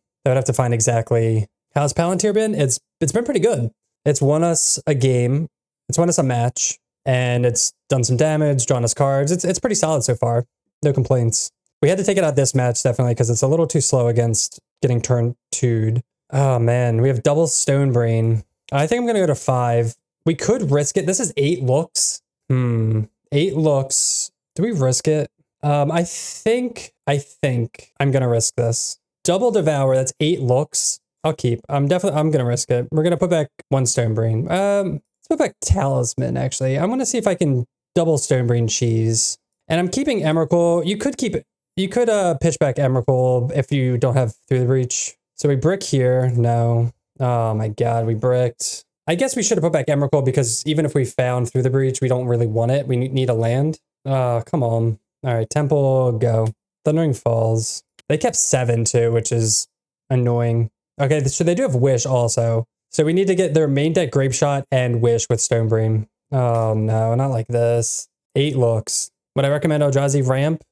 Palantir been? It's been pretty good. It's won us a game. It's won us a match, and it's done some damage, drawn us cards. It's pretty solid so far. No complaints. We had to take it out this match definitely because it's a little too slow against getting turn 2'd. Oh man, we have double Stonebrain. I think I'm gonna go to 5. We could risk it. This is 8 looks. 8 looks. Do we risk it? I think I'm gonna risk this. Double Devour, that's 8 looks. I'll keep. I'm gonna risk it. We're gonna put back 1 Stonebrain. Let's put back Talisman, actually. I wanna see if I can double Stonebrain cheese. And I'm keeping Emrakul. You could pitch back Emrakul if you don't have Through the Breach. So we brick here. No. Oh my god, we bricked. I guess we should have put back Emrakul because even if we found Through the Breach, we don't really want it. We need a land. Oh, come on. All right, Temple, go. Thundering Falls. They kept 7 too, which is annoying. Okay, so they do have Wish also. So we need to get their main deck Grapeshot and Wish with Stonebrain. Oh no, not like this. 8 looks. Would I recommend Eldrazi Ramp?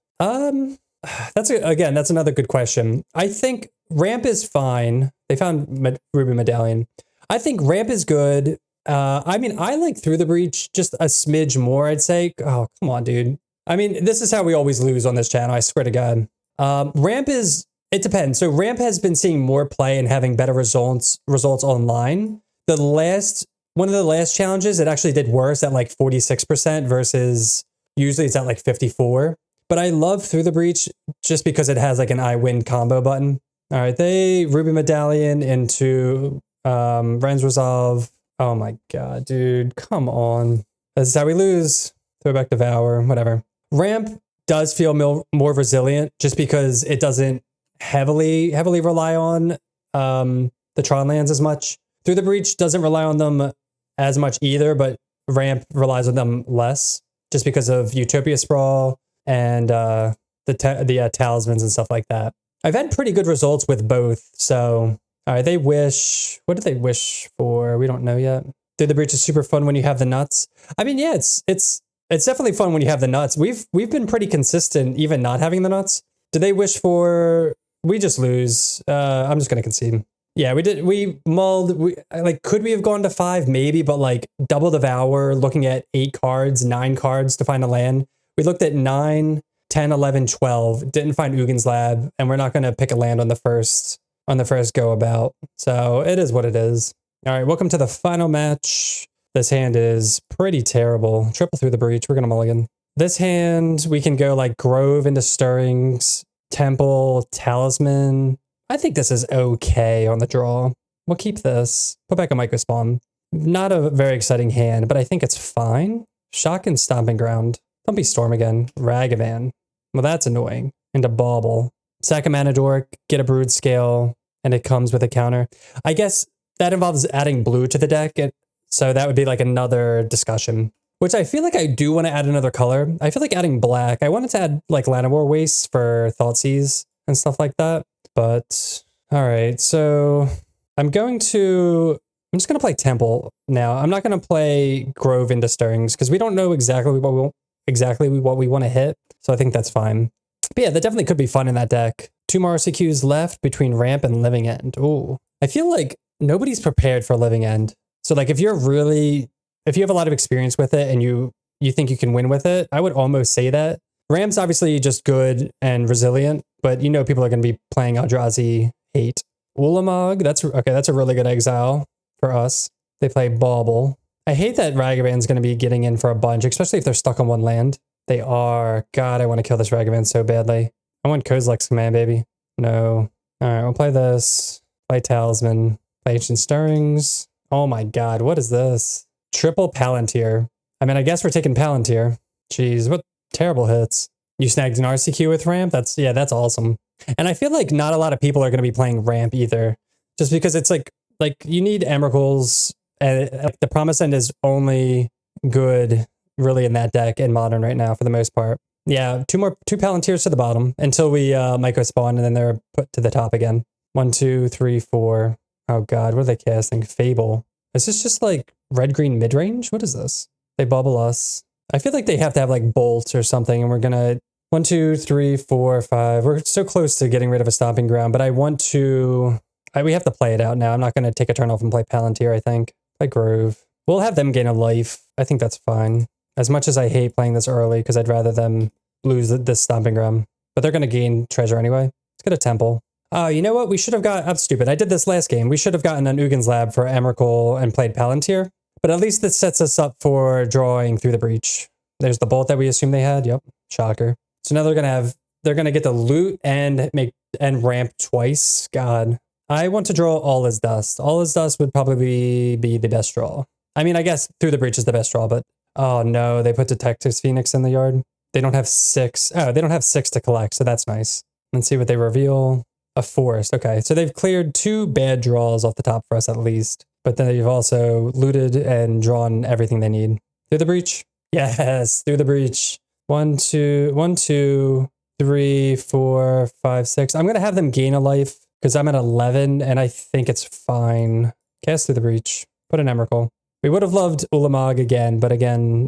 That's another good question. I think Ramp is fine. They found Ruby Medallion. I think Ramp is good. I mean, I like Through the Breach just a smidge more, I'd say. Oh, come on, dude. I mean, this is how we always lose on this channel, I swear to God. Ramp is, it depends. So Ramp has been seeing more play and having better results online. One of the last challenges, it actually did worse at 46% versus usually it's at 54. But I love Through the Breach just because it has an I win combo button. All right, they Ruby Medallion into Ren's Resolve. Oh my god, dude, come on. This is how we lose. Throw back Devour, whatever. Ramp does feel more resilient just because it doesn't heavily rely on the Tron lands as much. Through the Breach doesn't rely on them as much either, but Ramp relies on them less just because of Utopia Sprawl and the talismans and stuff like that. I've had pretty good results with both, so all right, they wish. What did they wish for? We don't know yet. Through the Breach is super fun when you have the nuts. I mean, yeah, it's definitely fun when you have the nuts. We've been pretty consistent even not having the nuts. Did they wish for? We just lose. I'm just gonna concede. Yeah, we did. We mulled. Could we have gone to 5? Maybe, but double Devour, looking at 8 cards, 9 cards to find a land. We looked at 9, 10, 11, 12. Didn't find Ugin's Lab, and we're not gonna pick a land on the first go about. So it is what it is. All right, welcome to the final match. This hand is pretty terrible. Triple Through the Breach. We're gonna mulligan. This hand, we can go Grove into Stirrings, Temple, Talisman. I think this is okay on the draw. We'll keep this. Put back a Microspawn. Not a very exciting hand, but I think it's fine. Shock and Stomping Ground. Don't be Storm again. Ragavan. Well, that's annoying. Into Bauble. sack a mana dork, get a brood scale, and it comes with a counter. I guess that involves adding blue to the deck, so that would be like another discussion. Which I feel like I do want to add another color. I feel like adding black. I wanted to add like Llanowar Wastes for Thoughtseize and stuff like that. But all right, so I'm just gonna play Temple now. I'm not gonna play Grove into Stirrings because we don't know exactly what we want to hit. So I think that's fine. But yeah, that definitely could be fun in that deck. 2 more RCQs left between Ramp and Living End. Ooh, I feel like nobody's prepared for Living End. So like if you have a lot of experience with it and you think you can win with it, I would almost say that. Ramp's obviously just good and resilient, but you know people are going to be playing Eldrazi hate. Ulamog, that's a really good exile for us. They play Bauble. I hate that Ragavan's going to be getting in for a bunch, especially if they're stuck on one land. They are. God, I want to kill this Ragavan so badly. I want Kozilek's Command, baby. No. All right, we'll play this. Play Talisman. Play Ancient Stirrings. Oh my God, what is this? Triple Palantir. I mean, I guess we're taking Palantir. Jeez, what terrible hits. You snagged an RCQ with Ramp? That's awesome. And I feel like not a lot of people are going to be playing Ramp either. Just because it's like you need Emeralds, and the Promise End is only good really in that deck in Modern right now for the most part. Yeah, two Palantirs to the bottom until we micro spawn and then they're put to the top again. 1, 2, 3, 4. Oh God, what are they casting? Fable. Is this just like red-green mid-range? What is this? They bubble us. I feel like they have to have like bolts or something, and we're gonna 1, 2, 3, 4, 5. We're so close to getting rid of a stomping ground, but we have to play it out now. I'm not gonna take a turn off and play Palantir, I think. Play Grove. We'll have them gain a life. I think that's fine. As much as I hate playing this early, because I'd rather them lose this stomping ground. But they're gonna gain treasure anyway. Let's get a Temple. Oh, you know what? We should have I'm stupid. I did this last game. We should have gotten an Ugin's Lab for Emrakul and played Palantir. But at least this sets us up for drawing through the breach. There's the bolt that we assumed they had. Yep. Shocker. So now they're gonna get the loot and ramp twice. God. I want to draw All Is Dust. All Is Dust would probably be the best draw. I mean, I guess Through the Breach is the best draw, but oh no, they put Detective's Phoenix in the yard. They don't have 6. Oh, they don't have 6 to collect, so that's nice. Let's see what they reveal. A Forest. Okay, so they've cleared 2 bad draws off the top for us at least. But then they've also looted and drawn everything they need. Through the Breach? Yes, Through the Breach. 1, 2, 3, 4, 5, 6. I'm going to have them gain a life because I'm at 11 and I think it's fine. Cast Through the Breach. Put an Emrakul. We would have loved Ulamog again, but again,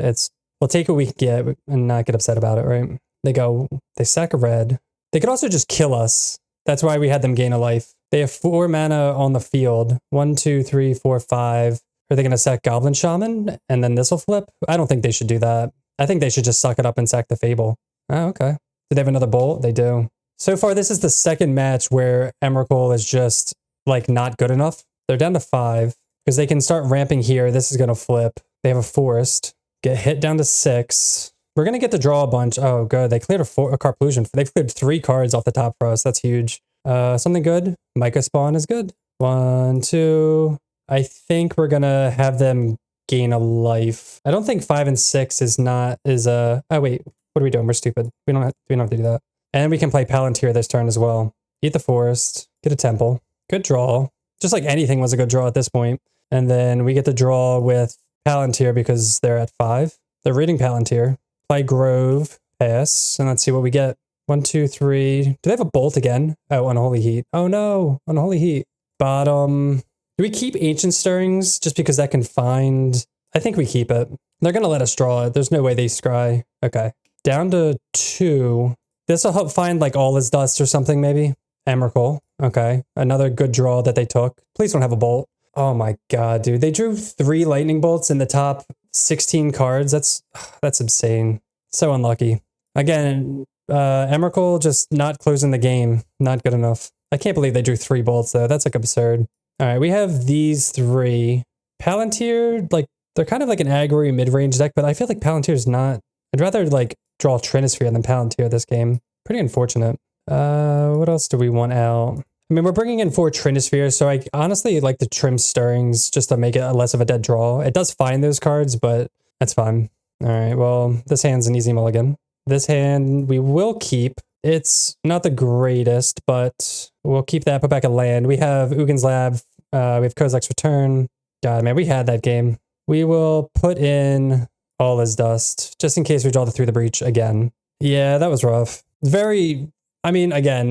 we'll take what we can get and not get upset about it, right? They sack a red. They could also just kill us. That's why we had them gain a life. They have 4 mana on the field. 1, 2, 3, 4, 5. Are they going to sack Goblin Shaman and then this will flip? I don't think they should do that. I think they should just suck it up and sack the Fable. Oh, okay. Do they have another bolt? They do. So far, this is the second match where Emrakul is just like not good enough. They're down to 5 because they can start ramping here. This is going to flip. They have a Forest. Get hit down to 6. We're going to get to draw a bunch. Oh, good. They cleared a Carplusion. They've cleared 3 cards off the top for us. That's huge. Something good. Micah Spawn is good. 1, 2. I think we're going to have them gain a life. I don't think 5 and 6 oh wait, what are we doing? We're stupid. We don't have to do that. And we can play Palantir this turn as well. Eat the Forest. Get a Temple. Good draw. Just like anything was a good draw at this point. And then we get to draw with Palantir because they're at 5. They're reading Palantir. Play Grove, pass, and let's see what we get. 1, 2, 3. Do they have a bolt again? Oh, Unholy Heat. Oh no, Unholy Heat. Bottom. Do we keep Ancient Stirrings just because that can find? I think we keep it. They're going to let us draw it. There's no way they scry. Okay. Down to 2. This will help find like All Is Dust or something maybe. Emrakul. Okay. Another good draw that they took. Please don't have a bolt. Oh my God, dude. They drew 3 lightning bolts in the top 16 cards. That's insane. So unlucky. Again, Emrakul just not closing the game. Not good enough. I can't believe they drew 3 bolts though. That's like absurd. All right, we have these 3. Palantir, like they're kind of like an aggro mid-range deck, but I feel like Palantir is not. I'd rather like draw Trinisphere than Palantir this game. Pretty unfortunate. What else do we want out? I mean, we're bringing in 4 Trinispheres, so I honestly like to trim Stirrings just to make it less of a dead draw. It does find those cards, but that's fine. All right, well, this hand's an easy mulligan. This hand we will keep. It's not the greatest, but we'll keep that, put back a land. We have Ugin's Lab, we have Kozak's Return. God, man, we had that game. We will put in All Is Dust, just in case we draw the Through the Breach again. Yeah, that was rough. Very, I mean, again,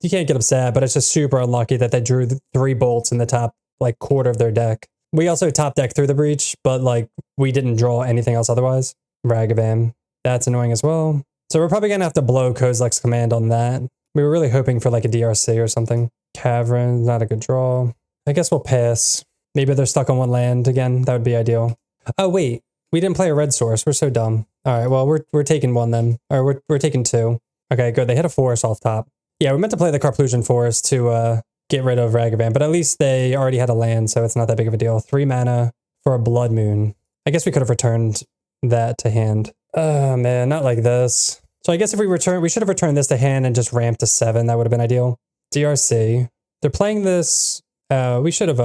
you can't get upset, but it's just super unlucky that they drew 3 bolts in the top, like, quarter of their deck. We also top deck Through the Breach, but, like, we didn't draw anything else otherwise. Ragavan. That's annoying as well. So we're probably going to have to blow Kozak's command on that. We were really hoping for, like, a DRC or something. Cavern, not a good draw. I guess we'll pass. Maybe they're stuck on 1 land again. That would be ideal. Oh, wait. We didn't play a red source. We're so dumb. All right, well, we're taking 1 then. Or we're taking 2. Okay, good. They hit a forest off top. Yeah, we meant to play the Carplusian Forest to get rid of Ragavan, but at least they already had a land, so it's not that big of a deal. 3 mana for a Blood Moon. I guess we could have returned that to hand. Oh, man, not like this. So I guess if we should have returned this to hand and just ramped to 7. That would have been ideal. DRC. They're playing this. We should have,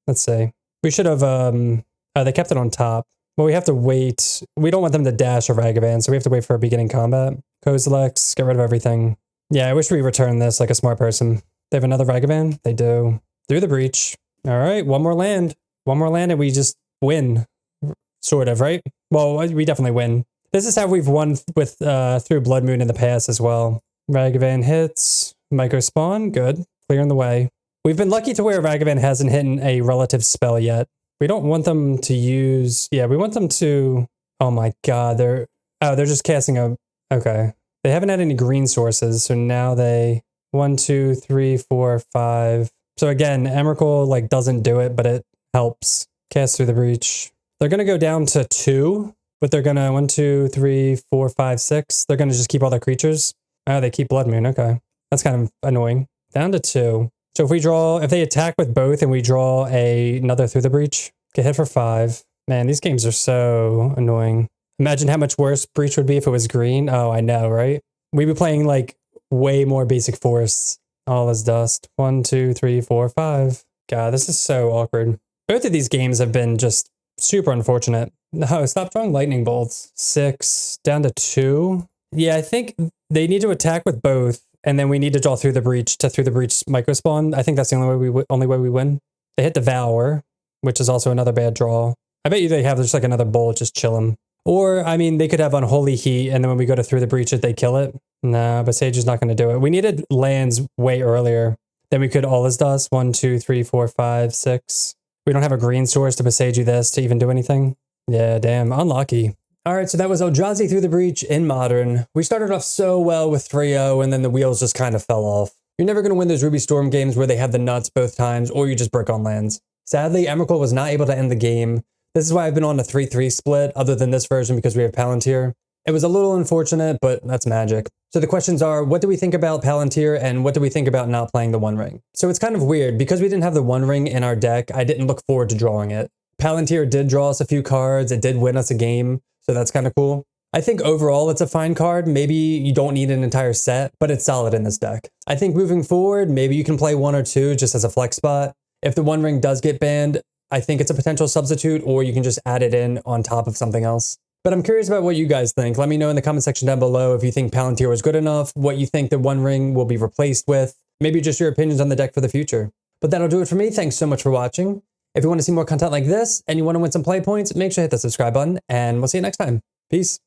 let's see. We should have, they kept it on top. Well, we have to wait. We don't want them to dash a Ragavan, so we have to wait for a beginning combat. Kozilek's, get rid of everything. Yeah, I wish we returned this like a smart person. They have another Ragavan? They do. Through the Breach. All right, 1 more land. 1 more land and we just win. Sort of, right? Well, we definitely win. This is how we've won with through Blood Moon in the past as well. Ragavan hits. Micro Spawn, good. Clearing the way. We've been lucky to where Ragavan hasn't hit a relative spell yet. We don't want them to use... Yeah, we want them to... Oh my god, they're just casting a... Okay. They haven't had any green sources, so now they... 1, 2, 3, 4, 5. So again, Emrakul, like, doesn't do it, but it helps. Cast Through the Breach. They're going to go down to 2, but they're going to 1, 2, 3, 4, 5, 6. They're going to just keep all their creatures. Oh, they keep Blood Moon. Okay. That's kind of annoying. Down to 2. So if they attack with both and we draw another Through the Breach, get hit for 5. Man, these games are so annoying. Imagine how much worse Breach would be if it was green. Oh, I know, right? We'd be playing like way more basic forests. All Is Dust. 1, 2, 3, 4, 5. God, this is so awkward. Both of these games have been just super unfortunate. No, stop drawing lightning bolts. 6 down to 2. Yeah, I think they need to attack with both, and then we need to draw Through the Breach to Through the Breach micro spawn. I think that's the only way we win. They hit Devour, which is also another bad draw. I bet you they have just like another bolt, just chill them. Or, I mean, they could have Unholy Heat, and then when we go to Through the Breach, they kill it. Nah, but Sage is not going to do it. We needed lands way earlier. Then we could All Is Dust. 1, 2, 3, 4, 5, 6. We don't have a green source to Besage you this to even do anything. Yeah, damn, unlucky. All right, so that was Eldrazi Through the Breach in Modern. We started off so well with 3-0, and then the wheels just kind of fell off. You're never going to win those Ruby Storm games where they have the nuts both times, or you just brick on lands. Sadly, Emrakul was not able to end the game. This is why I've been on a 3-3 split, other than this version because we have Palantir. It was a little unfortunate, but that's magic. So the questions are, what do we think about Palantir, and what do we think about not playing the One Ring? So it's kind of weird, because we didn't have the One Ring in our deck, I didn't look forward to drawing it. Palantir did draw us a few cards, it did win us a game, so that's kind of cool. I think overall it's a fine card. Maybe you don't need an entire set, but it's solid in this deck. I think moving forward, maybe you can play 1 or 2 just as a flex spot. If the One Ring does get banned, I think it's a potential substitute, or you can just add it in on top of something else. But I'm curious about what you guys think. Let me know in the comment section down below if you think Palantir was good enough, what you think the One Ring will be replaced with, maybe just your opinions on the deck for the future. But that'll do it for me. Thanks so much for watching. If you want to see more content like this and you want to win some play points, make sure to hit the subscribe button, and we'll see you next time. Peace.